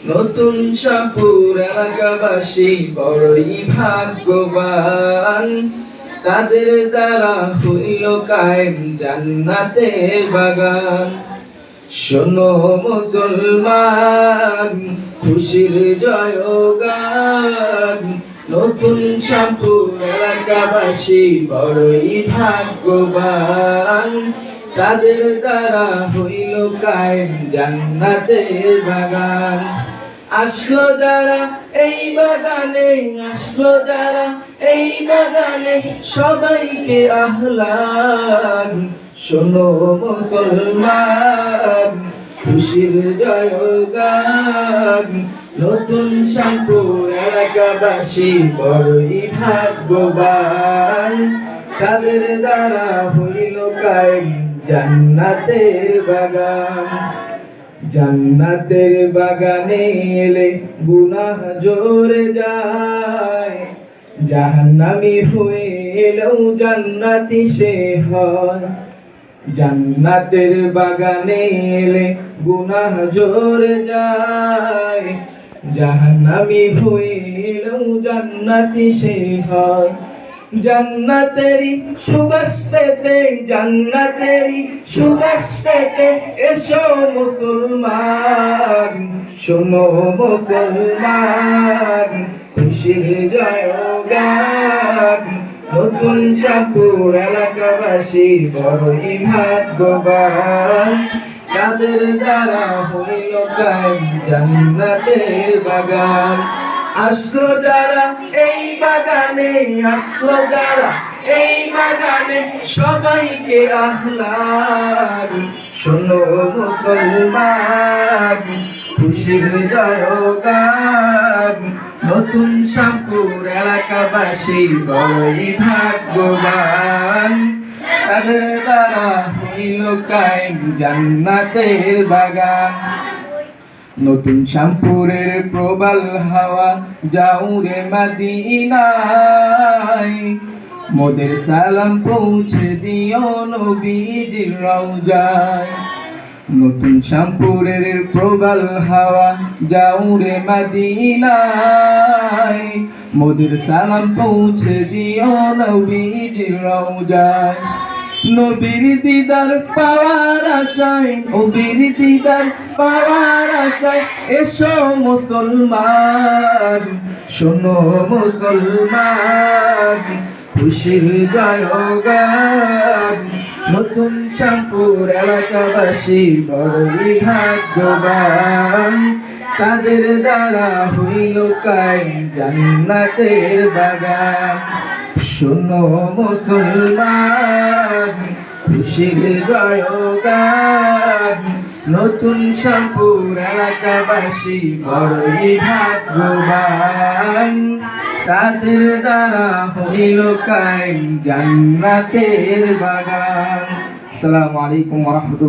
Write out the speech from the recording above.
নতুন শাহপুর এলাকাবাসী বড়ই ভাগ্যবান, তাদের দ্বারা হইল কায়েম জান্নাতের বাগান। শোনো মুসলমান, খুশির জয়গান, নতুন শাহপুর এলাকাবাসী বড়ই ভাগ্যবান, তাদের দ্বারা হইল কায়েম জান্নাতের বাগান। আসলো যারা এই বাগানে, আসলো যারা এই বাগানে, সবাইকে আহ্লান। শোনো মুসলমান, খুশির জয়গান, নতুন শাহপুর এলাকাবাসী বড়ই ভাগ্যবান, তাদের দ্বারা হইল কায়েম জান্নাতের বাগান। জান্নাতের বাগানে এলে গুনাহ জোরে যায়, জাহান্নামী হয়ে এলেও জান্নাতি সে হয়। জান্নাতের বাগানে এলে গুনাহ জোরে যায়, জাহান্নামী হয়ে এলেও জান্নাতি সে হয়। জান্নাতেরি সুবাস পেতে, জান্নাতেরি সুবাস পেতে এসো মুসলমান। শোনো মুসলমান, খুশির জয়গান, নতুন শাহপুর এলাকাবাসী বড়ই ভাগ্যবান, তাদের দ্বারা হইল কায়েম জান্নাতের বাগান। আসলো যারা এই বাগানে, আসলো যারা এই বাগানে, সবাইকে আহ্লান। শোনো মুসলমান, খুশির জয়গান, নতুন শাহপুর এলাকাবাসী বড়ই ভাগ্যবান, তাদের দ্বারা হইল কায়েম জান্নাতের বাগান। নতুন শাহপুরের প্রবাল হাওয়া যাউরে মদিনায়, মোদের সালাম পৌঁছে দিও নবীজির রওজায়। নতুন শাহপুরের প্রবাল হাওয়া যাউরে মদিনায়, মোদের সালাম পৌঁছে দিও নবীজির রওজায়। নবীর দিদার পাওয়ার আশায়, নবীর দিদার পাওয়ার আশায় এসো মুসলমান। শোনো মুসলমান, খুশির জয়গান, নতুন শাহপুর এলাকাবাসী বড়ই ভাগ্যবান, তাদের দ্বারা হইল কায়েম জান্নাতের বাগান। শোনো মুসলমান, খুশির জয়গান, নতুন শাহপুর এলাকাবাসী বড়ই ভাগ্যবান, তাদের দ্বারা হইল কায়েম জান্নাতের বাগান। আসসালামু আলাইকুম ওয়া রাহমাতুল্লাহ।